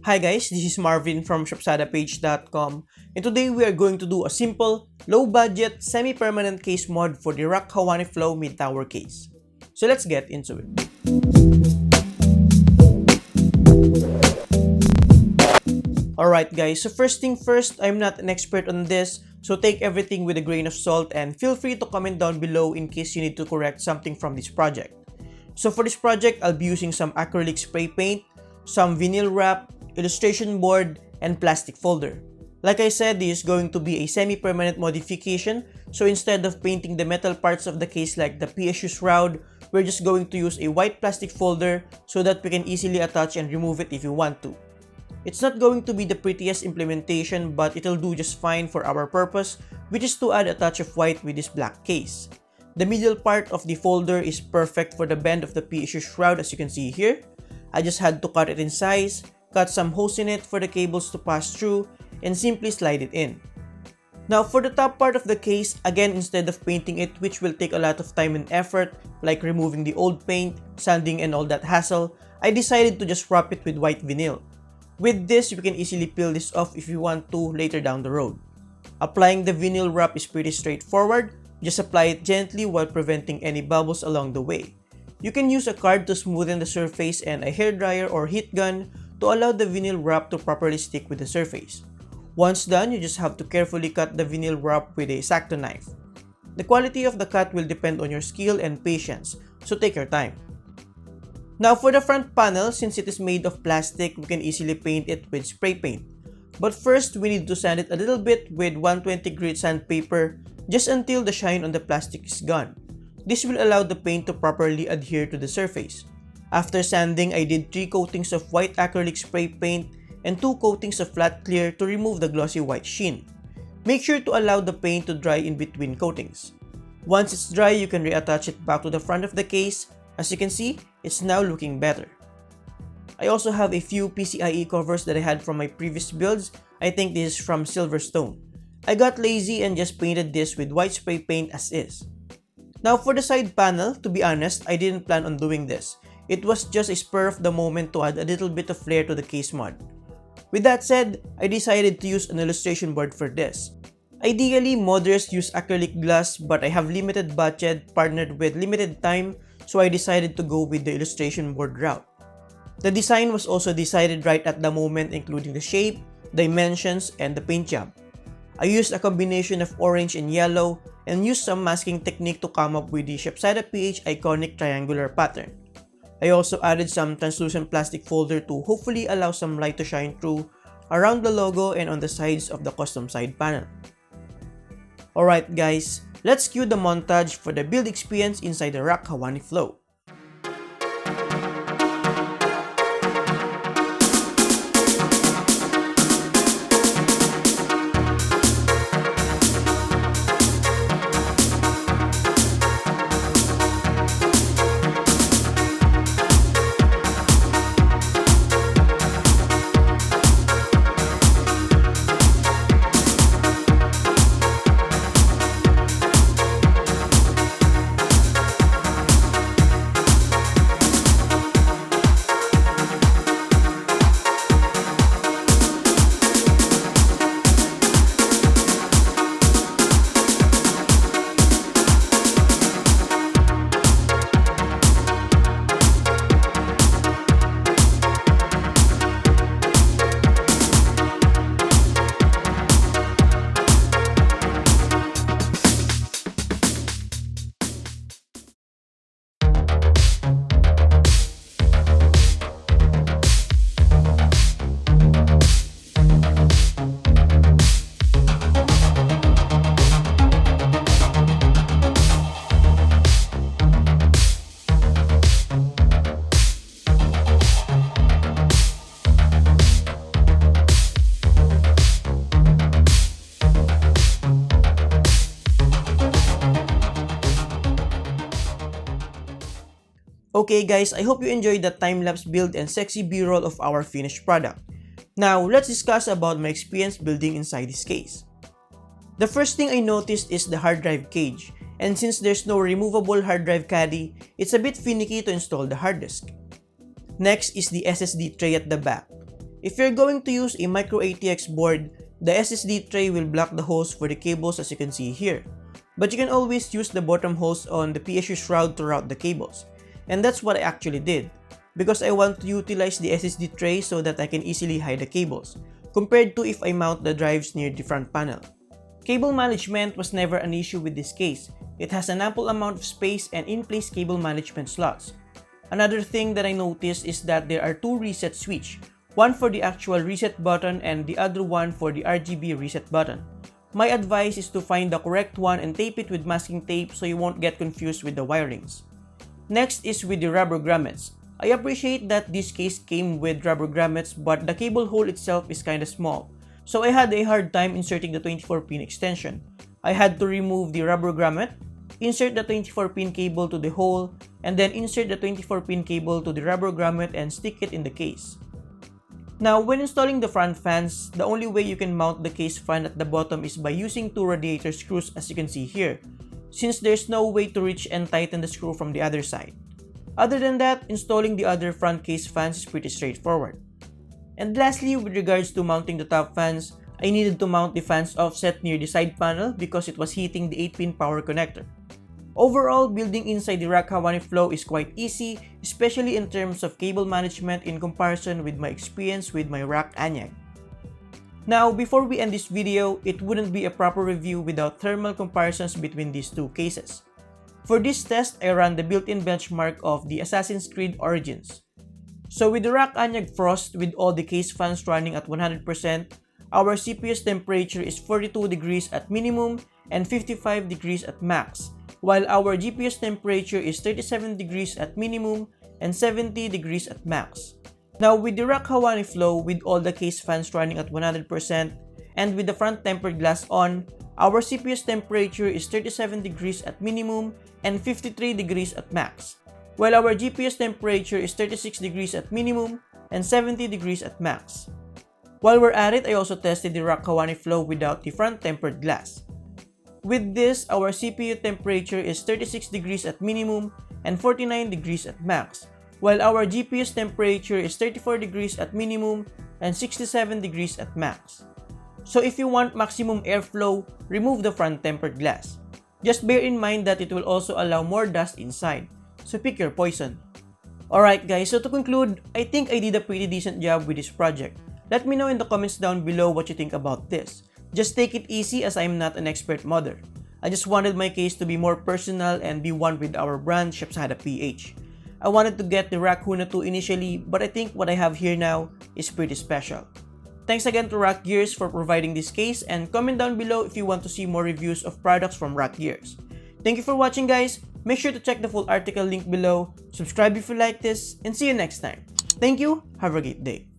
Hi guys, this is Marvin from shopsadapage.com, and today we are going to do a simple, low-budget, semi-permanent case mod for the Rakk Hawani Flow mid-tower case. So let's get into it. Alright guys, so first thing first, I'm not an expert on this, so take everything with a grain of salt and feel free to comment down below in case you need to correct something from this project. So for this project, I'll be using some acrylic spray paint, some vinyl wrap, illustration board, and plastic folder. Like I said, this is going to be a semi-permanent modification, so instead of painting the metal parts of the case like the PSU shroud, we're just going to use a white plastic folder so that we can easily attach and remove it if you want to. It's not going to be the prettiest implementation, but it'll do just fine for our purpose, which is to add a touch of white with this black case. The middle part of the folder is perfect for the bend of the PSU shroud, as you can see here. I just had to cut it in size, cut some holes in it for the cables to pass through, and simply slide it in. Now for the top part of the case, again instead of painting it, which will take a lot of time and effort, like removing the old paint, sanding and all that hassle, I decided to just wrap it with white vinyl. With this, you can easily peel this off if you want to later down the road. Applying the vinyl wrap is pretty straightforward, just apply it gently while preventing any bubbles along the way. You can use a card to smoothen the surface and a hairdryer or heat gun to allow the vinyl wrap to properly stick with the surface. Once done, you just have to carefully cut the vinyl wrap with a X-Acto knife. The quality of the cut will depend on your skill and patience, so take your time. Now for the front panel, since it is made of plastic, we can easily paint it with spray paint. But first, we need to sand it a little bit with 120 grit sandpaper just until the shine on the plastic is gone. This will allow the paint to properly adhere to the surface. After sanding, I did 3 coatings of white acrylic spray paint and 2 coatings of flat clear to remove the glossy white sheen. Make sure to allow the paint to dry in between coatings. Once it's dry, you can reattach it back to the front of the case. As you can see, it's now looking better. I also have a few PCIe covers that I had from my previous builds. I think this is from Silverstone. I got lazy and just painted this with white spray paint as is. Now for the side panel, to be honest, I didn't plan on doing this. It was just a spur of the moment to add a little bit of flair to the case mod. With that said, I decided to use an illustration board for this. Ideally, modders use acrylic glass, but I have limited budget partnered with limited time, so I decided to go with the illustration board route. The design was also decided right at the moment, including the shape, dimensions, and the paint job. I used a combination of orange and yellow and used some masking technique to come up with the Shopsadapage iconic triangular pattern. I also added some translucent plastic folder to hopefully allow some light to shine through around the logo and on the sides of the custom side panel. Alright guys, let's cue the montage for the build experience inside the Rakk Hawani Flow. Okay guys, I hope you enjoyed the time-lapse build and sexy b-roll of our finished product. Now, let's discuss about my experience building inside this case. The first thing I noticed is the hard drive cage, and since there's no removable hard drive caddy, it's a bit finicky to install the hard disk. Next is the SSD tray at the back. If you're going to use a micro ATX board, the SSD tray will block the holes for the cables as you can see here. But you can always use the bottom holes on the PSU shroud to route the cables. And that's what I actually did, because I want to utilize the SSD tray so that I can easily hide the cables, compared to if I mount the drives near the front panel. Cable management was never an issue with this case. It has an ample amount of space and in-place cable management slots. Another thing that I noticed is that there are two reset switches, one for the actual reset button and the other one for the RGB reset button. My advice is to find the correct one and tape it with masking tape so you won't get confused with the wirings. Next is with the rubber grommets. I appreciate that this case came with rubber grommets, but the cable hole itself is kinda small, so I had a hard time inserting the 24-pin extension. I had to remove the rubber grommet, insert the 24-pin cable to the hole, and then insert the 24-pin cable to the rubber grommet and stick it in the case. Now, when installing the front fans, the only way you can mount the case fan at the bottom is by using two radiator screws as you can see here, since there's no way to reach and tighten the screw from the other side. Other than that, installing the other front case fans is pretty straightforward. And lastly, with regards to mounting the top fans, I needed to mount the fans offset near the side panel because it was hitting the 8-pin power connector. Overall, building inside the Rakk Hawani flow is quite easy, especially in terms of cable management in comparison with my experience with my Rakk Anyag. Now, before we end this video, it wouldn't be a proper review without thermal comparisons between these two cases. For this test, I ran the built-in benchmark of the Assassin's Creed Origins. So with the Rakk Anyag Frost with all the case fans running at 100%, our CPU's temperature is 42 degrees at minimum and 55 degrees at max, while our GPU's temperature is 37 degrees at minimum and 70 degrees at max. Now with the Rakk Hawani flow with all the case fans running at 100% and with the front tempered glass on, our CPU's temperature is 37 degrees at minimum and 53 degrees at max, while our GPU's temperature is 36 degrees at minimum and 70 degrees at max. While we're at it, I also tested the Rakk Hawani flow without the front tempered glass. With this, our CPU temperature is 36 degrees at minimum and 49 degrees at max, while our GPU's temperature is 34 degrees at minimum and 67 degrees at max. So if you want maximum airflow, remove the front tempered glass. Just bear in mind that it will also allow more dust inside, so pick your poison. Alright guys, so to conclude, I think I did a pretty decent job with this project. Let me know in the comments down below what you think about this. Just take it easy as I am not an expert modder. I just wanted my case to be more personal and be one with our brand Ssd PH. I wanted to get the Rakk Huna 2 initially, but I think what I have here now is pretty special. Thanks again to Rakk Gears for providing this case, and comment down below if you want to see more reviews of products from Rakk Gears. Thank you for watching guys, make sure to check the full article link below, subscribe if you like this, and see you next time. Thank you, have a great day.